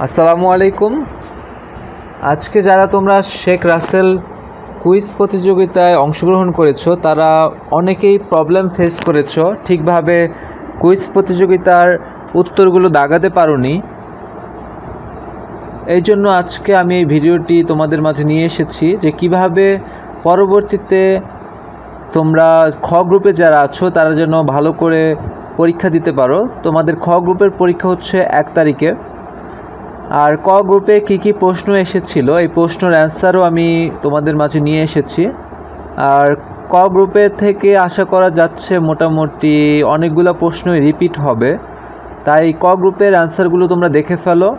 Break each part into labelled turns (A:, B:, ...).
A: আসসালামু আলাইকুম। আজকে যারা তোমরা শেখ রাসেল কুইজ প্রতিযোগিতায় অংশগ্রহণ করেছো তারা অনেকেই প্রবলেম ফেস করেছো, ঠিকভাবে কুইজ প্রতিযোগিতার উত্তরগুলো দাগাতে পারোনি। এই জন্য আজকে আমি এই ভিডিওটি তোমাদের মাঝে নিয়ে এসেছি যে কিভাবে পরবর্তীতে তোমরা খ গ্রুপে যারা আছো তারা যেন ভালো করে পরীক্ষা দিতে পারো। তোমাদের খ গ্রুপের পরীক্ষা হচ্ছে 1 তারিখে। আর ক গ্রুপে কি প্রশ্ন এসেছিল এই প্রশ্নের অ্যান্সারও আমি তোমাদের মাঝে নিয়ে এসেছি। আর ক গ্রুপে থেকে আশা করা যাচ্ছে মোটামুটি অনেকগুলো প্রশ্নই রিপিট হবে, তাই ক গ্রুপের অ্যান্সারগুলো তোমরা দেখে ফেলো।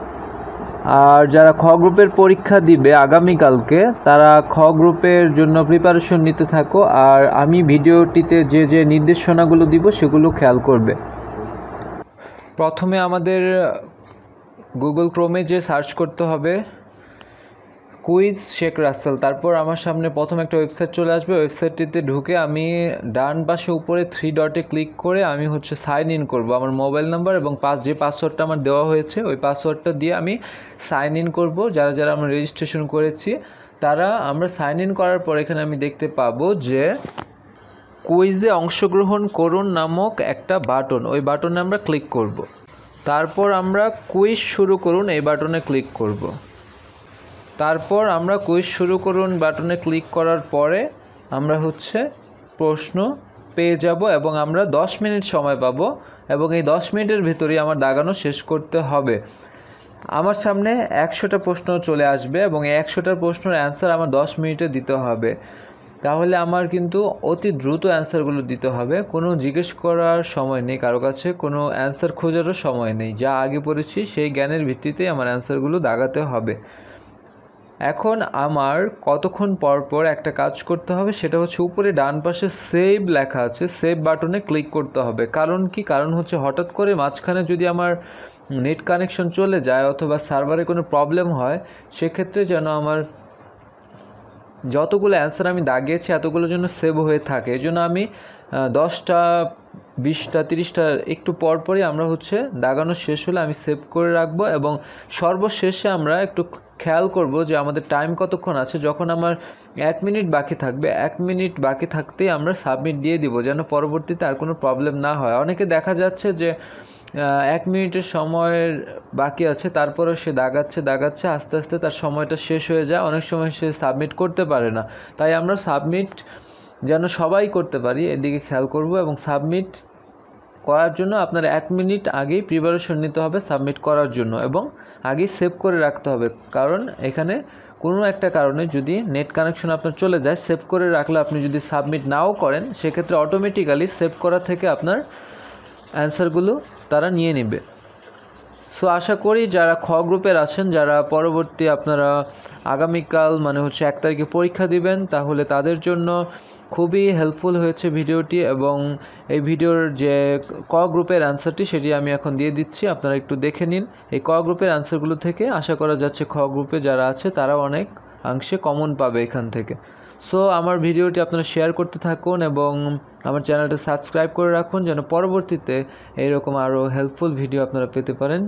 A: আর যারা খ গ্রুপের পরীক্ষা দিবে আগামীকালকে তারা খ গ্রুপের জন্য প্রিপারেশন নিতে থাকো। আর আমি ভিডিওটিতে যে নির্দেশনাগুলো দিব সেগুলো খেয়াল করবে। প্রথমে আমাদের গুগল ক্রোমে যে সার্চ করতে হবে কুইজ শেখ রাসেল, তারপর আমার সামনে প্রথম একটা ওয়েবসাইট চলে আসবে। ওয়েবসাইটটিতে ঢুকে আমি ডান পাশে উপরে 3 ডটে ক্লিক করে আমি সাইন ইন করব। আমার মোবাইল নাম্বার এবং যে পাসওয়ার্ডটা আমার দেওয়া হয়েছে ওই পাসওয়ার্ডটা দিয়ে আমি সাইন ইন করব। যারা যারা আমরা রেজিস্ট্রেশন করেছি তারা আমরা সাইন ইন করার পর এখানে আমি দেখতে পাবো যে কুইজে অংশগ্রহণ করুন নামক একটা বাটন, ওই বাটনে আমরা ক্লিক করব। তারপর আমরা কুইজ শুরু করুন এই বাটনে ক্লিক করব। তারপর আমরা কুইজ শুরু করুন বাটনে ক্লিক করার পরে আমরা প্রশ্ন পেয়ে যাব এবং আমরা 10 মিনিট সময় পাবো এবং এই 10 মিনিটের ভিতরেই আমার দাগানো শেষ করতে হবে। আমার সামনে 100টা প্রশ্ন চলে আসবে এবং এই 100টা প্রশ্নের অ্যান্সার আমার 10 মিনিটে দিতে হবে। তাহলে আমার কিন্তু অতি দ্রুত অ্যান্সারগুলো দিতে হবে, কোনো জিজ্ঞেস করার সময় নেই, কারো কাছে কোনো অ্যান্সার খোঁজারও সময় নেই। যা আগে পড়েছি সেই জ্ঞানের ভিত্তিতেই আমার অ্যান্সারগুলো দাগাতে হবে। এখন আমার কতক্ষণ পর পর একটা কাজ করতে হবে, সেটা উপরে ডান পাশে সেভ লেখা আছে, সেভ বাটনে ক্লিক করতে হবে। কারণ হঠাৎ করে মাঝখানে যদি আমার নেট কানেকশন চলে যায় অথবা সার্ভারে কোনো প্রবলেম হয়, সেক্ষেত্রে যেন আমার যতগুলো অ্যান্সার আমি দাগিয়েছি এতগুলো যেন সেভ হয়ে থাকে। এই জন্য আমি 10টা 20টা 30টা একটু পরপরই আমরা দাগানো শেষ হলে আমি সেভ করে রাখবো এবং সর্বশেষে আমরা একটু খেয়াল করব যে আমাদের টাইম কতক্ষণ আছে। যখন আমার 1 মিনিট বাকি থাকবে, 1 মিনিট বাকি থাকতেই আমরা সাবমিট দিয়ে দিব, যেন পরবর্তীতে আর কোনো প্রবলেম না হয়। অনেকে দেখা যাচ্ছে যে 1 মিনিটের সময়ের বাকি আছে, তারপরেও সে দাগাচ্ছে আস্তে আস্তে তার সময়টা শেষ হয়ে যায়, অনেক সময় সে সাবমিট করতে পারে না। তাই আমরা সাবমিট যেন সবাই করতে পারি এদিকে খেয়াল করব এবং সাবমিট করার জন্য আপনার 1 মিনিট আগেই প্রিপারেশন নিতে হবে সাবমিট করার জন্য এবং আগেই সেভ করে রাখতে হবে। কারণ এখানে কোনো একটা কারণে যদি নেট কানেকশন আপনার চলে যায়, সেভ করে রাখলে আপনি যদি সাবমিট নাও করেন সেক্ষেত্রে অটোমেটিক্যালি সেভ করা থেকে আপনার অ্যান্সারগুলো তারা নিয়ে নেবে। সো আশা করি যারা খ গ্রুপের আছেন, যারা পরবর্তী আপনারা আগামীকাল 1 তারিখে পরীক্ষা দিবেন, তাহলে তাদের জন্য খুবই হেল্পফুল হয়েছে ভিডিওটি। এবং এই ভিডিওর যে ক গ্রুপের অ্যান্সারটি সেটি আমি এখন দিয়ে দিচ্ছি, আপনারা একটু দেখে নিন। এই ক গ্রুপের অ্যান্সারগুলো থেকে আশা করা যাচ্ছে খ গ্রুপে যারা আছে তারা অনেক অংশে কমন পাবে এখান থেকে। সো আমার ভিডিওটি আপনারা শেয়ার করতে থাকুন এবং আমার চ্যানেলটা সাবস্ক্রাইব করে রাখুন যেন পরবর্তীতে এইরকম আরও হেল্পফুল ভিডিও আপনারা পেতে পারেন।